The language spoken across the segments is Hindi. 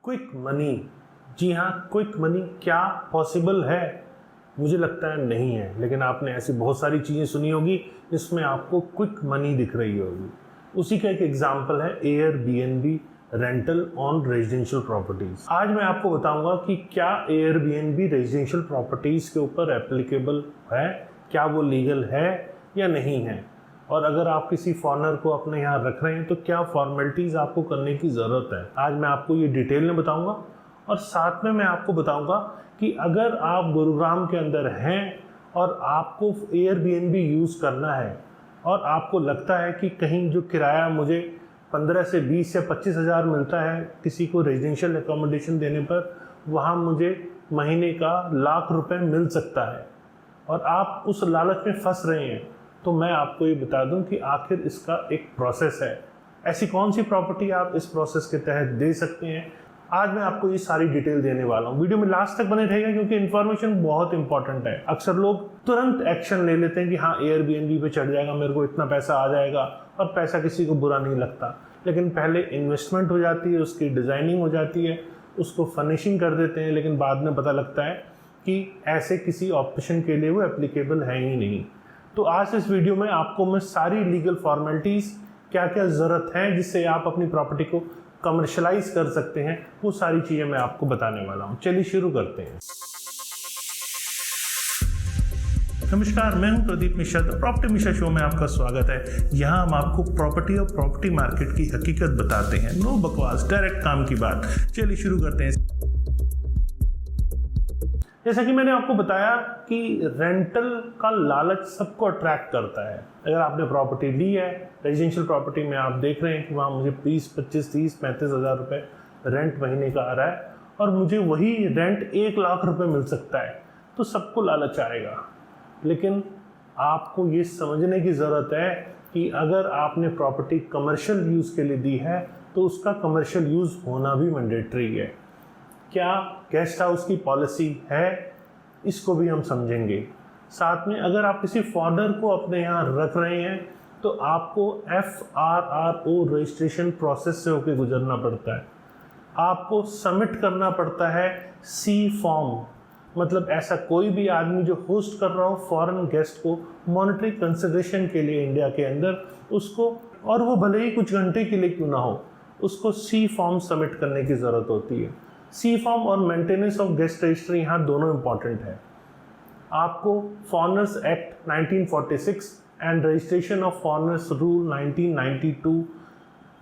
क्विक मनी, जी हाँ, क्विक मनी क्या पॉसिबल है? मुझे लगता है नहीं है, लेकिन आपने ऐसी बहुत सारी चीज़ें सुनी होगी जिसमें आपको क्विक मनी दिख रही होगी। उसी का एक एग्जांपल है Airbnb rental on residential properties. आज मैं आपको बताऊंगा कि क्या एयरबीएनबी रेजिडेंशियल प्रॉपर्टीज के ऊपर एप्लीकेबल है, क्या वो लीगल है या नहीं है, और अगर आप किसी फॉरेनर को अपने यहाँ रख रहे हैं तो क्या फॉर्मेलिटीज़ आपको करने की ज़रूरत है। आज मैं आपको ये डिटेल में बताऊंगा और साथ में मैं आपको बताऊंगा कि अगर आप गुरुग्राम के अंदर हैं और आपको एयरबीएनबी यूज़ करना है और आपको लगता है कि कहीं जो किराया मुझे 15 से 20 या 25 हज़ार मिलता है किसी को रेजिडेंशियल एकोमोडेशन देने पर, वहाँ मुझे महीने का लाख रुपए मिल सकता है और आप उस लालच में फंस रहे हैं, तो मैं आपको ये बता दूं कि आखिर इसका एक प्रोसेस है। ऐसी कौन सी प्रॉपर्टी आप इस प्रोसेस के तहत दे सकते हैं, आज मैं आपको ये सारी डिटेल देने वाला हूँ। वीडियो में लास्ट तक बने रहेगा क्योंकि इन्फॉर्मेशन बहुत इंपॉर्टेंट है। अक्सर लोग तुरंत एक्शन ले लेते हैं कि हाँ एयरबीएनबी पे चढ़ जाएगा, मेरे को इतना पैसा आ जाएगा, और पैसा किसी को बुरा नहीं लगता, लेकिन पहले इन्वेस्टमेंट हो जाती है, उसकी डिज़ाइनिंग हो जाती है, उसको फर्निशिंग कर देते हैं, लेकिन बाद में पता लगता है कि ऐसे किसी ऑप्शन के लिए वो एप्लीकेबल है ही नहीं। तो आज इस वीडियो में आपको मैं सारी लीगल फॉर्मेलिटीज़ क्या क्या ज़रूरत है जिससे आप अपनी प्रॉपर्टी को कमर्शलाइज कर सकते हैं, वो सारी चीज़ें मैं आपको बताने वाला हूँ। चलिए शुरू करते हैं। नमस्कार, मैं हूं प्रदीप मिश्रा। प्रॉपर्टी मिश्रा शो में आपका स्वागत है। यहाँ हम आपको प्रॉपर्टी और प्रॉपर्टी मार्केट की हकीकत बताते हैं, नो बकवास, डायरेक्ट काम की बात। चलिए शुरू करते हैं। जैसा कि मैंने आपको बताया कि रेंटल का लालच सबको अट्रैक्ट करता है। अगर आपने प्रॉपर्टी ली है, रेजिडेंशियल प्रॉपर्टी में आप देख रहे हैं कि वहाँ मुझे 20, 25, 30, 35 हज़ार रुपये रेंट महीने का आ रहा है और मुझे वही रेंट 1 लाख रुपए मिल सकता है, तो सबको लालच आएगा। लेकिन आपको ये समझने की ज़रूरत है कि अगर आपने प्रॉपर्टी कमर्शियल यूज़ के लिए दी है तो उसका कमर्शियल यूज़ होना भी मैंडेटरी है। क्या गेस्ट हाउस की पॉलिसी है, इसको भी हम समझेंगे। साथ में अगर आप किसी फॉरेनर को अपने यहाँ रख रहे हैं तो आपको FRRO रजिस्ट्रेशन प्रोसेस से होकर गुजरना पड़ता है। आपको सबमिट करना पड़ता है C फॉर्म, मतलब ऐसा कोई भी आदमी जो होस्ट कर रहा हो फॉरेन गेस्ट को मॉनेटरी कंसिडरेशन के लिए इंडिया के अंदर, उसको, और वो भले ही कुछ घंटे के लिए क्यों ना हो, उसको C फॉर्म सबमिट करने की ज़रूरत होती है। C फॉर्म और मेंटेनेंस ऑफ गेस्ट रजिस्ट्री यहाँ दोनों इंपॉर्टेंट है। आपको foreigners act 1946 and registration of foreigners rule 1992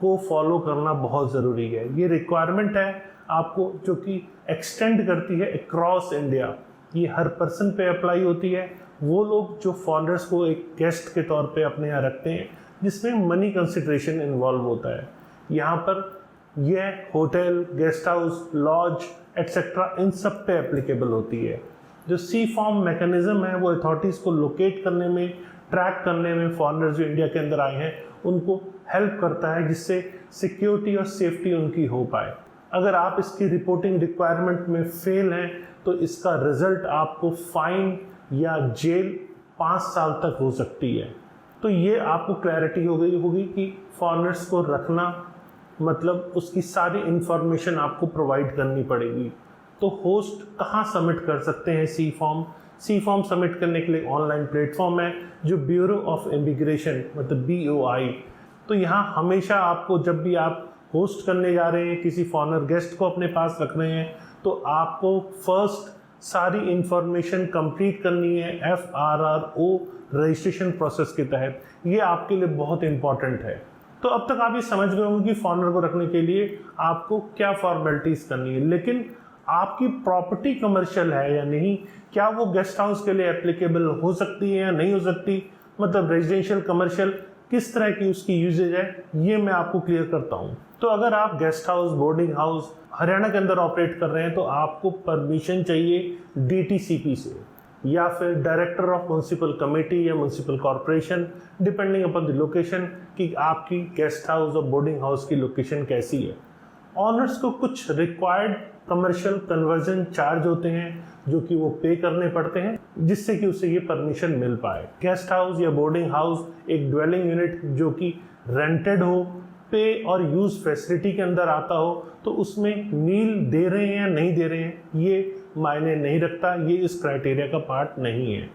को फॉलो करना बहुत ज़रूरी है। ये रिक्वायरमेंट है आपको, जो कि एक्सटेंड करती है अक्रॉस इंडिया। ये हर पर्सन पे अप्लाई होती है। वो लोग जो फॉरेनर्स को एक गेस्ट के तौर पे अपने यहाँ रखते हैं, जिसमें मनी कंसिडरेशन इन्वॉल्व होता है। यहाँ पर यह hotel, guest house, lodge etcetera इन सब पे एप्लीकेबल होती है। जो C फॉर्म मैकेनिज्म है वो अथॉरिटीज़ को लोकेट करने में, ट्रैक करने में, फॉरेनर्स जो इंडिया के अंदर आए हैं उनको हेल्प करता है, जिससे सिक्योरिटी और सेफ्टी उनकी हो पाए। अगर आप इसकी रिपोर्टिंग रिक्वायरमेंट में फेल हैं तो इसका रिजल्ट आपको फाइन या जेल 5 साल तक हो सकती है। तो ये आपको क्लैरिटी हो गई होगी कि फॉरेनर्स को रखना मतलब उसकी सारी इंफॉर्मेशन आपको प्रोवाइड करनी पड़ेगी। तो होस्ट कहाँ सबमिट कर सकते हैं C form? C form submit करने के लिए ऑनलाइन प्लेटफॉर्म है जो ब्यूरो ऑफ इमिग्रेशन, मतलब BOI। तो यहाँ हमेशा आपको, जब भी आप होस्ट करने जा रहे हैं, किसी फॉरेनर गेस्ट को अपने पास रख रहे हैं, तो आपको फर्स्ट सारी इंफॉर्मेशन कंप्लीट करनी है FRRO रजिस्ट्रेशन प्रोसेस के तहत। ये आपके लिए बहुत इंपॉर्टेंट है। तो अब तक आप ये समझ गए होंगे कि फॉरेनर को रखने के लिए आपको क्या फॉर्मेलिटीज़ करनी है, लेकिन आपकी प्रॉपर्टी कमर्शियल है या नहीं, क्या वो गेस्ट हाउस के लिए एप्लीकेबल हो सकती है या नहीं हो सकती, मतलब रेजिडेंशियल कमर्शियल किस तरह की उसकी यूजेज है, ये मैं आपको क्लियर करता हूँ। तो अगर आप guest house, boarding house Haryana के अंदर ऑपरेट कर रहे हैं तो आपको परमिशन चाहिए DTCP से या फिर डायरेक्टर ऑफ म्युनिसिपल कमेटी या municipal corporation, depending upon the location, कि आपकी गेस्ट हाउस और बोर्डिंग हाउस की लोकेशन कैसी है। ऑनर्स को कुछ रिक्वायर्ड कमर्शियल कन्वर्जन चार्ज होते हैं जो कि वो पे करने पड़ते हैं, जिससे कि उसे ये परमिशन मिल पाए। गेस्ट हाउस या बोर्डिंग हाउस एक ड्वेलिंग यूनिट जो कि रेंटेड हो पे और यूज़ फैसिलिटी के अंदर आता हो तो उसमें मील दे रहे हैं या नहीं दे रहे हैं ये मायने नहीं रखता, ये इस क्राइटेरिया का पार्ट नहीं है।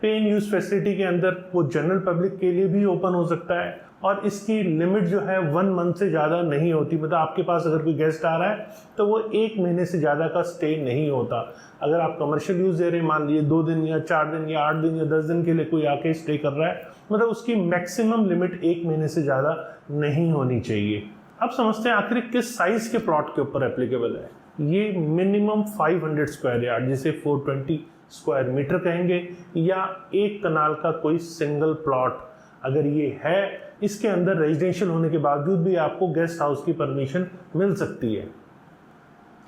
पे एंड यूज़ फैसिलिटी के अंदर वो जनरल पब्लिक के लिए भी ओपन हो सकता है और इसकी लिमिट जो है 1 मंथ से ज़्यादा नहीं होती। मतलब आपके पास अगर कोई गेस्ट आ रहा है तो वो 1 महीने से ज़्यादा का स्टे नहीं होता। अगर आप कमर्शियल यूज़ दे रहे हैं, मान लीजिए 2 दिन या 4 दिन या 8 दिन या 10 दिन के लिए कोई आके स्टे कर रहा है, मतलब उसकी मैक्सिमम लिमिट 1 महीने से ज़्यादा नहीं होनी चाहिए। अब समझते हैं आखिर किस साइज़ के प्लॉट के ऊपर एप्लीकेबल है। ये मिनिमम 500 स्क्वायर यार्ड जिसे 420 स्क्वायर मीटर कहेंगे या 1 कनाल का कोई सिंगल प्लॉट अगर ये है, इसके अंदर रेजिडेंशियल होने के बावजूद भी आपको गेस्ट हाउस की परमिशन मिल सकती है।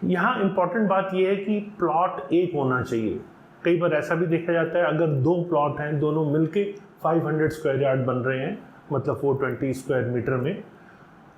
यहाँ इंपॉर्टेंट बात यह है कि प्लॉट एक होना चाहिए। कई बार ऐसा भी देखा जाता है अगर 2 प्लॉट हैं, दोनों मिलके 500 स्क्वायर यार्ड बन रहे हैं, मतलब 420 स्क्वायर मीटर में,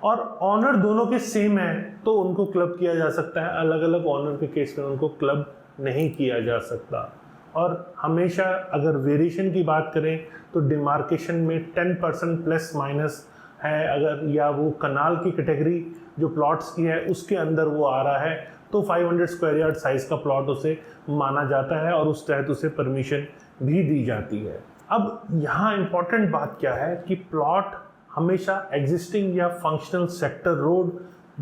और ऑनर दोनों के सेम है तो उनको क्लब किया जा सकता है। अलग अलग ऑनर के केस में उनको क्लब नहीं किया जा सकता। और हमेशा अगर वेरिएशन की बात करें तो डिमार्केशन में 10% प्लस माइनस है, अगर या वो कनाल की कैटेगरी जो प्लॉट्स की है उसके अंदर वो आ रहा है तो 500 स्क्वायर यार्ड साइज़ का प्लॉट उसे माना जाता है और उस तहत उसे परमिशन भी दी जाती है। अब यहाँ इम्पॉर्टेंट बात क्या है कि प्लॉट हमेशा एग्जिस्टिंग या फंक्शनल सेक्टर रोड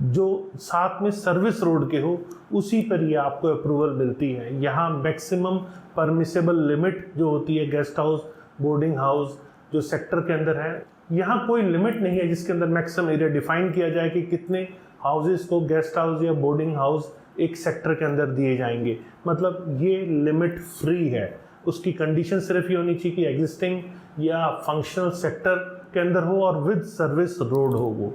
जो साथ में सर्विस रोड के हो उसी पर ये आपको अप्रूवल मिलती है। यहाँ मैक्सिमम परमिसेबल लिमिट जो होती है गेस्ट हाउस बोर्डिंग हाउस जो सेक्टर के अंदर है, यहाँ कोई लिमिट नहीं है जिसके अंदर मैक्सिमम एरिया डिफाइन किया जाए कि कितने हाउसेस को गेस्ट हाउस या बोर्डिंग हाउस एक सेक्टर के अंदर दिए जाएंगे। मतलब ये लिमिट फ्री है। उसकी कंडीशन सिर्फ ये होनी चाहिए कि एग्जिस्टिंग या फंक्शनल सेक्टर के अंदर हो और विद सर्विस रोड हो वो।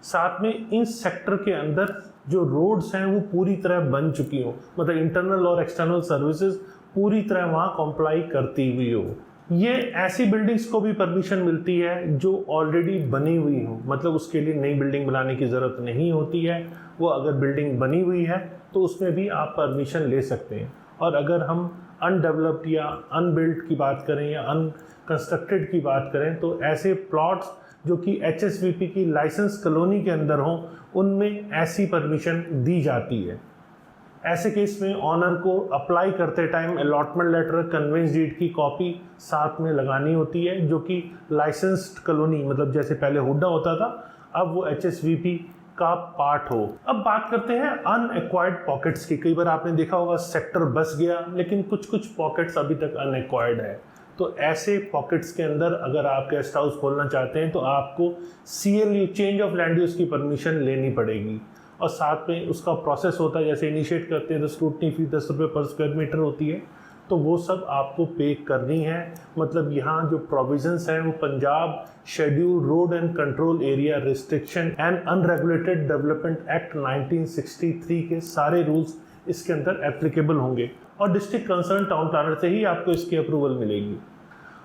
साथ में इन सेक्टर के अंदर जो रोड्स हैं वो पूरी तरह बन चुकी हो, मतलब इंटरनल और एक्सटर्नल सर्विसेज पूरी तरह वहाँ कॉम्प्लाई करती हुई हो। ये ऐसी बिल्डिंग्स को भी परमिशन मिलती है जो ऑलरेडी बनी हुई हो, मतलब उसके लिए नई बिल्डिंग बनाने की ज़रूरत नहीं होती है। वो अगर बिल्डिंग बनी हुई है तो उसमें भी आप परमिशन ले सकते हैं। और अगर हम अनडेवलप्ड या अनबिल्ट की बात करें या अनकंस्ट्रक्टेड की बात करें तो ऐसे प्लॉट्स जो कि HSVP की लाइसेंस कॉलोनी के अंदर हों उनमें ऐसी परमिशन दी जाती है। ऐसे केस में ऑनर को अप्लाई करते time allotment letter conveyance deed की कॉपी साथ में लगानी होती है जो कि लाइसेंस्ड कॉलोनी, मतलब जैसे पहले हुड्डा होता था अब वो HSVP का पार्ट हो। अब बात करते हैं अनएक्वायर्ड पॉकेट्स की। कई बार आपने देखा होगा सेक्टर बस गया लेकिन कुछ पॉकेट्स अभी तक अनएक्वायर्ड है। तो ऐसे पॉकेट्स के अंदर अगर आप गेस्ट हाउस खोलना चाहते हैं तो आपको CLU change of land use की परमिशन लेनी पड़ेगी और साथ में उसका प्रोसेस होता है, जैसे इनिशिएट करते हैं तो स्क्रूटनी फी 10 रुपये पर स्क्वायर मीटर होती है, तो वो सब आपको पे करनी है। मतलब यहाँ जो प्रोविजंस हैं वो Punjab schedule road and control area restriction and unregulated development act 1963 के सारे रूल्स इसके अंदर एप्लीकेबल होंगे और डिस्ट्रिक्ट कंसर्न टाउन प्लानर से ही आपको इसकी अप्रूवल मिलेगी।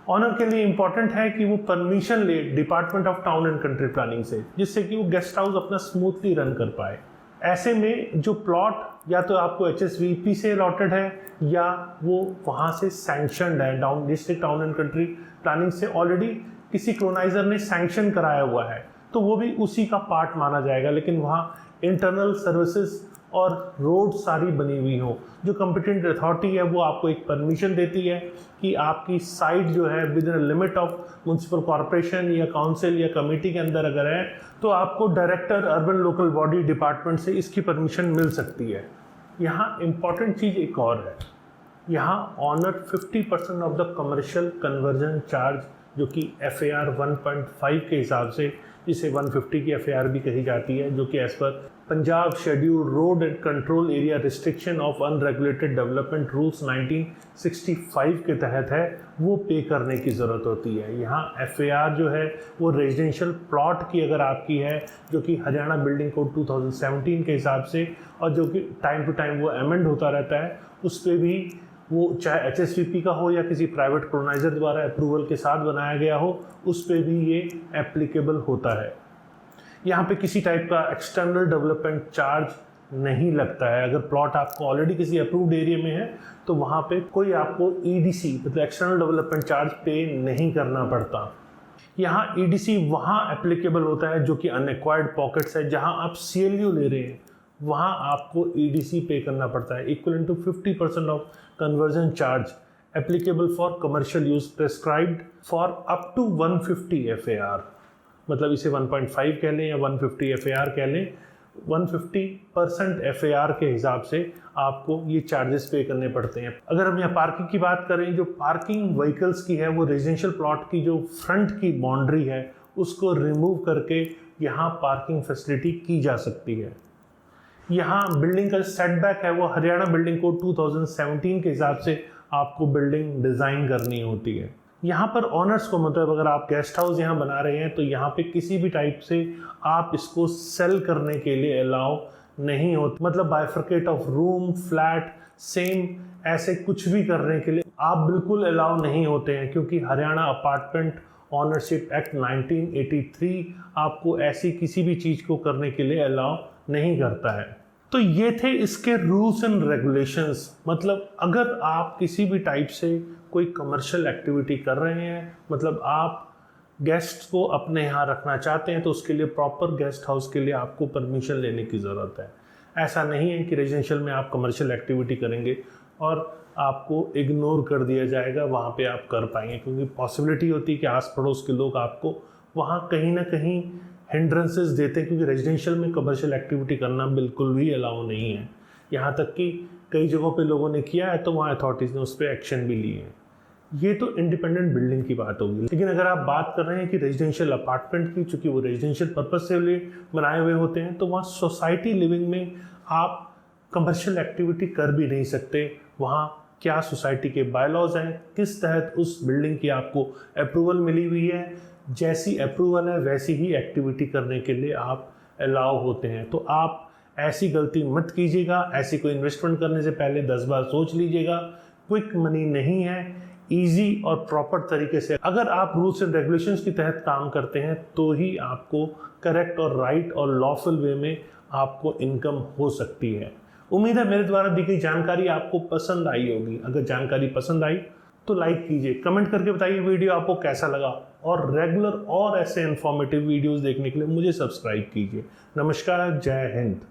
ऑनर के लिए इंपॉर्टेंट है कि वो परमिशन ले department of town and country planning से, जिससे कि वो गेस्ट हाउस अपना स्मूथली रन कर पाए। ऐसे में जो प्लॉट या तो आपको HSVP से अलॉटेड है या वो वहाँ से सैंक्शनड है, down district town and country planning से ऑलरेडी किसी क्लोनाइजर ने सैंक्शन कराया हुआ है तो वो भी उसी का पार्ट माना जाएगा। लेकिन वहाँ इंटरनल सर्विसेज और रोड सारी बनी हुई हो, जो कॉम्पिटेंट अथॉरिटी है वो आपको एक परमिशन देती है कि आपकी साइट जो है with in limit of municipal corporation या काउंसिल या कमेटी के अंदर अगर है तो आपको director urban local body department से इसकी परमिशन मिल सकती है। यहाँ इम्पॉर्टेंट चीज़ एक और है, यहाँ owner 50% of the commercial conversion charge जो कि FAR 1.5 के हिसाब से, जिसे 150 की FAR भी कही जाती है, जो कि एज पर Punjab schedule road and control area restriction of unregulated development rules 1965 के तहत है, वो पे करने की ज़रूरत होती है। यहाँ FAR जो है वो रेजिडेंशियल प्लॉट की अगर आपकी है जो कि हरियाणा बिल्डिंग कोड 2017 के हिसाब से और जो कि टाइम टू टाइम वो अमेंड होता रहता है, उस पर भी वो चाहे HSVP का हो या किसी प्राइवेट कॉलोनाइजर द्वारा अप्रूवल के साथ बनाया गया हो, उस पर भी ये एप्लीकेबल होता है। यहाँ पे किसी टाइप का एक्सटर्नल डेवलपमेंट चार्ज नहीं लगता है। अगर प्लॉट आपको ऑलरेडी किसी अप्रूव्ड एरिया में है तो वहाँ पे कोई आपको EDC मतलब एक्सटर्नल डेवलपमेंट चार्ज पे नहीं करना पड़ता। यहाँ EDC वहाँ एप्लीकेबल होता है जो कि अनएक्वायर्ड पॉकेट्स है, जहाँ आप CLU ले रहे हैं वहाँ आपको EDC पे करना पड़ता है, equal to 50% of conversion charge applicable for commercial use prescribed for up to 150 FAR। मतलब इसे 1.5 कह लें या 150 FAR कह लें, 150% FAR के हिसाब से आपको ये चार्जेस पे करने पड़ते हैं। अगर हम यहाँ पार्किंग की बात करें, जो पार्किंग व्हीकल्स की है वो रेजिडेंशियल प्लॉट की जो फ्रंट की बाउंड्री है उसको रिमूव करके यहाँ पार्किंग फैसिलिटी की जा सकती है। यहाँ बिल्डिंग का सेटबैक है वो हरियाणा बिल्डिंग कोड 2017 के हिसाब से आपको बिल्डिंग डिज़ाइन करनी होती है। यहाँ पर ऑनर्स को मतलब अगर आप गेस्ट हाउस यहाँ बना रहे हैं तो यहाँ पे किसी भी टाइप से आप इसको सेल करने के लिए अलाउ नहीं होते, मतलब bifurcate of room flat same ऐसे कुछ भी करने के लिए आप बिल्कुल अलाउ नहीं होते हैं, क्योंकि हरियाणा अपार्टमेंट ऑनरशिप एक्ट 1983 आपको ऐसी किसी भी चीज़ को करने के लिए अलाउ नहीं करता है। तो ये थे इसके रूल्स एंड रेगुलेशंस। मतलब अगर आप किसी भी टाइप से कोई कमर्शियल एक्टिविटी कर रहे हैं, मतलब आप गेस्ट को अपने यहाँ रखना चाहते हैं, तो उसके लिए प्रॉपर गेस्ट हाउस के लिए आपको परमिशन लेने की ज़रूरत है। ऐसा नहीं है कि रेजिडेंशियल में आप कमर्शियल एक्टिविटी करेंगे और आपको इग्नोर कर दिया जाएगा, वहाँ पे आप कर पाएंगे, क्योंकि पॉसिबिलिटी होती है कि आस पड़ोस के लोग आपको वहाँ कहीं ना कहीं हिंड्रेंसेस देते हैं, क्योंकि रेजिडेंशियल में कमर्शियल एक्टिविटी करना बिल्कुल भी अलाउ नहीं है। यहाँ तक कि कई जगहों पे लोगों ने किया है तो वहाँ अथॉरिटीज़ ने उस पर एक्शन भी लिए हैं। ये तो इंडिपेंडेंट बिल्डिंग की बात होगी, लेकिन अगर आप बात कर रहे हैं कि रेजिडेंशियल अपार्टमेंट की, चूँकि वो रेजिडेंशियल पर्पज से लिए बनाए हुए होते हैं, तो वहाँ सोसाइटी लिविंग में आप कमर्शियल एक्टिविटी कर भी नहीं सकते। वहाँ क्या सोसाइटी के बायलॉज हैं, किस तहत उस बिल्डिंग की आपको अप्रूवल मिली हुई है, जैसी अप्रूवल है वैसी ही एक्टिविटी करने के लिए आप अलाउ होते हैं। तो आप ऐसी गलती मत कीजिएगा, ऐसी कोई इन्वेस्टमेंट करने से पहले 10 बार सोच लीजिएगा। क्विक मनी नहीं है, इजी और प्रॉपर तरीके से अगर आप रूल्स एंड रेगुलेशंस के तहत काम करते हैं तो ही आपको करेक्ट और राइट और लॉफुल वे में आपको इनकम हो सकती है। उम्मीद है मेरे द्वारा दी गई जानकारी आपको पसंद आई होगी। अगर जानकारी पसंद आई तो लाइक कीजिए, कमेंट करके बताइए वीडियो आपको कैसा लगा, और रेगुलर और ऐसे इन्फॉर्मेटिव वीडियोस देखने के लिए मुझे सब्सक्राइब कीजिए। नमस्कार, जय हिंद।